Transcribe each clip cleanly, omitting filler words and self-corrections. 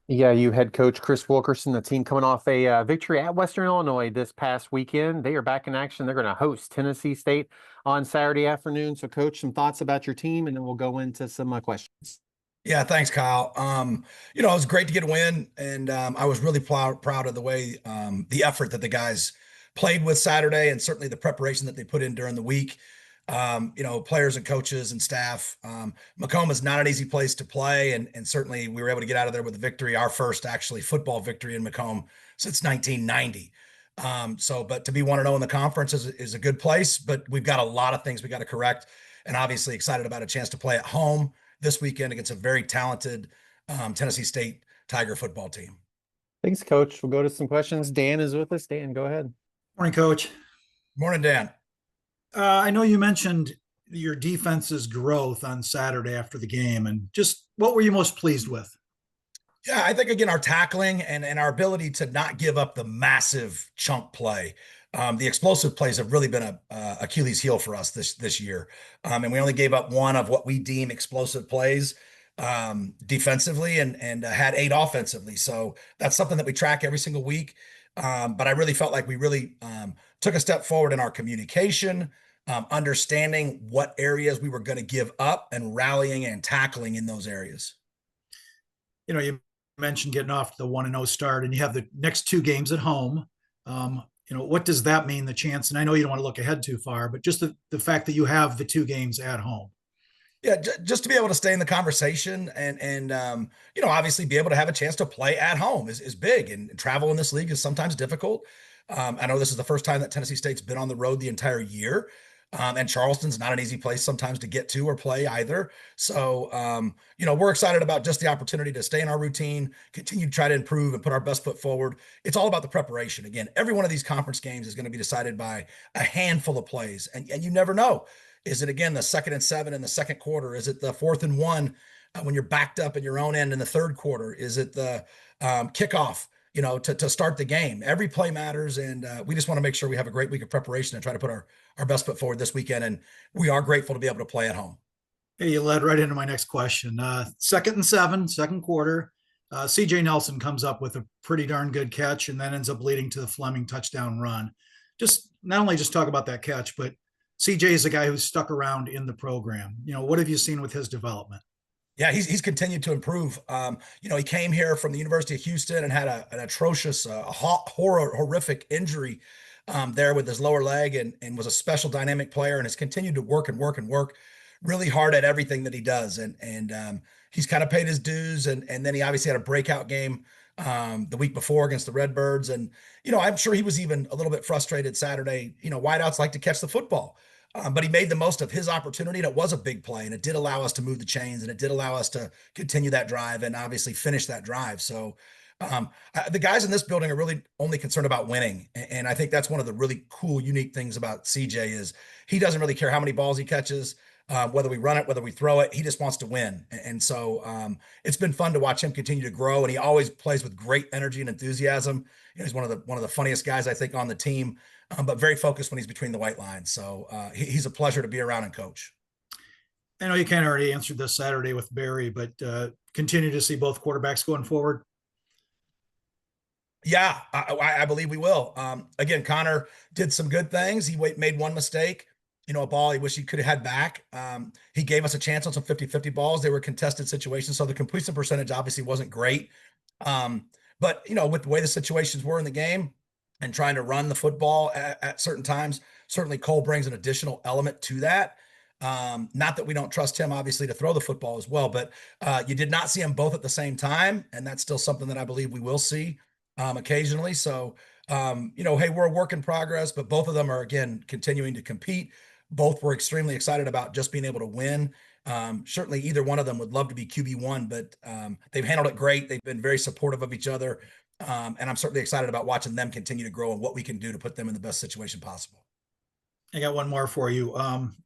Yeah, you head coach Chris Wilkerson, the team coming off a victory at Western Illinois this past weekend. They are back in action. They're going to host Tennessee State on Saturday afternoon. So, coach, some thoughts about your team, and then we'll go into some questions. Yeah, thanks, Kyle. It was great to get a win, and I was really proud of the way the effort that the guys played with Saturday, and certainly the preparation that they put in during the week. Players and coaches and staff. Macomb is not an easy place to play, and certainly we were able to get out of there with a victory, our first actually football victory in Macomb since 1990. But to be 1-0 in the conference is a good place, but we've got a lot of things we got to correct, and obviously excited about a chance to play at home this weekend against a very talented Tennessee State Tiger football team. Thanks, coach. We'll go to some questions. Dan is with us. Dan, go ahead. Morning, Coach. Morning, Dan. I know you mentioned your defense's growth on Saturday after the game, and just what were you most pleased with? Yeah, I think again our tackling and our ability to not give up the massive chunk play. The explosive plays have really been a Achilles heel for us this year, and we only gave up one of what we deem explosive plays defensively, and had 8 offensively. So that's something that we track every single week. But I really felt like we really took a step forward in our communication, understanding what areas we were going to give up, and rallying and tackling in those areas. You mentioned getting off the 1-0 start, and you have the next 2 games at home. What does that mean, the chance? And I know you don't want to look ahead too far, but just the fact that you have the 2 games at home. Yeah, just to be able to stay in the conversation and obviously be able to have a chance to play at home is big, and travel in this league is sometimes difficult. I know this is the first time that Tennessee State's been on the road the entire year. And Charleston's not an easy place sometimes to get to or play either. So, we're excited about just the opportunity to stay in our routine, continue to try to improve and put our best foot forward. It's all about the preparation. Again, every one of these conference games is going to be decided by a handful of plays, and you never know. Is it, again, the 2nd and 7 in the second quarter? Is it the 4th and 1 when you're backed up in your own end in the third quarter? Is it the kickoff? To start the game. Every play matters, and we just want to make sure we have a great week of preparation and try to put our best foot forward this weekend. And we are grateful to be able to play at home. Hey, you led right into my next question. 2nd and 7, second quarter. CJ Nelson comes up with a pretty darn good catch, and then ends up leading to the Fleming touchdown run. Just not only just talk about that catch, but CJ is a guy who's stuck around in the program. What have you seen with his development? Yeah, he's continued to improve. He came here from the University of Houston and had an atrocious, horrific injury there with his lower leg, and was a special dynamic player, and has continued to work and work and work really hard at everything that he does. And he's kind of paid his dues, and then he obviously had a breakout game the week before against the Redbirds. And, I'm sure he was even a little bit frustrated Saturday. Wideouts like to catch the football. But he made the most of his opportunity, and it was a big play, and it did allow us to move the chains, and it did allow us to continue that drive and obviously finish that drive. So the guys in this building are really only concerned about winning. And I think that's one of the really cool, unique things about CJ is he doesn't really care how many balls he catches, whether we run it, whether we throw it. He just wants to win. And so it's been fun to watch him continue to grow, and he always plays with great energy and enthusiasm. He's one of the funniest guys, I think, on the team. But very focused when he's between the white lines. So he's a pleasure to be around and coach. I know you kind of already answered this Saturday with Barry, but continue to see both quarterbacks going forward. Yeah, I believe we will. Again, Connor did some good things. He made one mistake, a ball he wished he could have had back. He gave us a chance on some 50-50 balls. They were contested situations, so the completion percentage obviously wasn't great. But, with the way the situations were in the game, and trying to run the football at certain times, certainly Cole brings an additional element to that. Not that we don't trust him, obviously, to throw the football as well, but you did not see them both at the same time, and that's still something that I believe we will see occasionally. So, hey, we're a work in progress, but both of them are, again, continuing to compete. Both were extremely excited about just being able to win. Certainly either one of them would love to be QB1, but they've handled it great. They've been very supportive of each other. And I'm certainly excited about watching them continue to grow and what we can do to put them in the best situation possible. I got one more for you.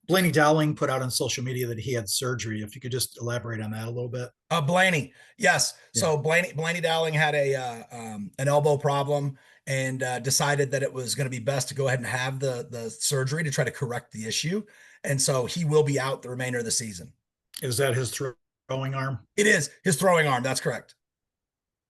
Blaney Dowling put out on social media that he had surgery. If you could just elaborate on that a little bit. Blaney, yes. Yeah. So Blaney Dowling had an elbow problem, and decided that it was going to be best to go ahead and have the surgery to try to correct the issue. And so he will be out the remainder of the season. Is that his throwing arm? It is his throwing arm. That's correct.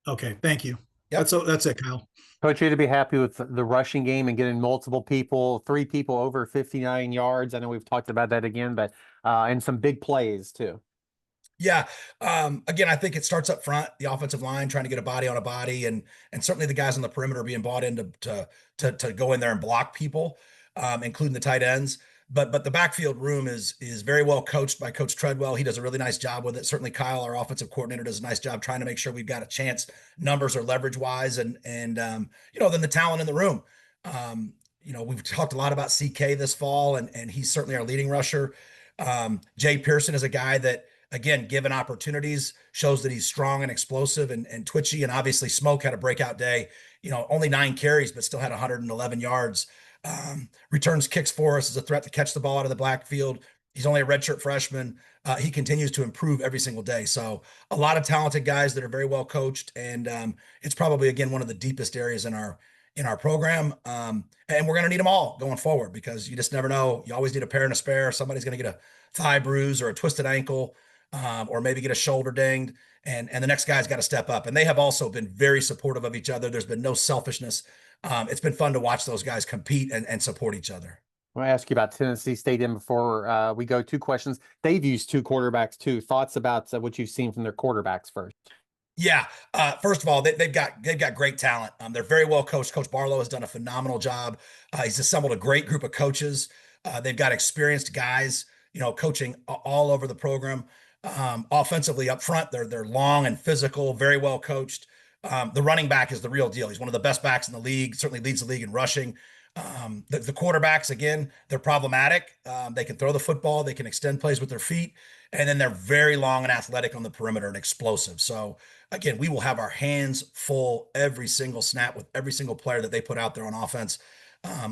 Okay, thank you. Yep. That's it, Kyle. Coach, you to be happy with the rushing game and getting multiple people, 3 people over 59 yards. I know we've talked about that again, but and some big plays too. Yeah. Again, I think it starts up front, the offensive line trying to get a body on a body, and certainly the guys on the perimeter being bought in to go in there and block people, including the tight ends. But the backfield room is very well coached by Coach Treadwell. He does a really nice job with it. Certainly Kyle, our offensive coordinator, does a nice job trying to make sure we've got a chance, numbers or leverage wise, and then the talent in the room. We've talked a lot about CK this fall, and he's certainly our leading rusher. Jay Pearson is a guy that, again, given opportunities, shows that he's strong and explosive and twitchy. And obviously, Smoke had a breakout day. Only 9 carries, but still had 111 yards. Returns kicks for us as a threat to catch the ball out of the backfield. He's only a redshirt freshman. He continues to improve every single day. So a lot of talented guys that are very well coached, and it's probably, again, one of the deepest areas in our program. And we're going to need them all going forward, because you just never know. You always need a pair and a spare. Somebody's going to get a thigh bruise or a twisted ankle, or maybe get a shoulder dinged, and the next guy's got to step up. And they have also been very supportive of each other. There's been no selfishness. It's been fun to watch those guys compete and support each other. I want to ask you about Tennessee State in before we go. 2 questions. They've used 2 quarterbacks too. Thoughts about what you've seen from their quarterbacks first? Yeah. First of all, they've got great talent. They're very well coached. Coach Barlow has done a phenomenal job. He's assembled a great group of coaches. They've got experienced guys, coaching all over the program. Offensively up front, they're long and physical, very well coached. The running back is the real deal. He's one of the best backs in the league, certainly leads the league in rushing. The quarterbacks, again, they're problematic. They can throw the football, they can extend plays with their feet, and then they're very long and athletic on the perimeter and explosive. So again, we will have our hands full every single snap with every single player that they put out there on offense.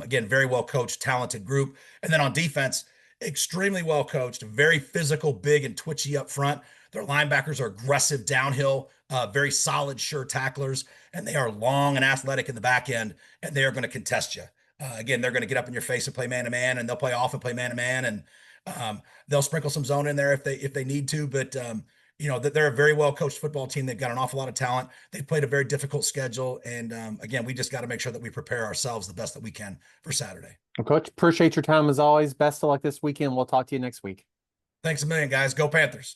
Again, very well coached, talented group. And then on defense, extremely well coached, very physical, big and twitchy up front. Their linebackers are aggressive downhill, very solid, sure tacklers, and they are long and athletic in the back end, and they are going to contest you. Again, they're going to get up in your face and play man-to-man, and they'll play off and play man-to-man, and they'll sprinkle some zone in there if they need to. But they're a very well coached football team. They've got an awful lot of talent. They've played a very difficult schedule, and again, we just got to make sure that we prepare ourselves the best that we can for Saturday. Well, Coach, appreciate your time as always. Best of luck this weekend. We'll talk to you next week. Thanks a million, guys. Go Panthers.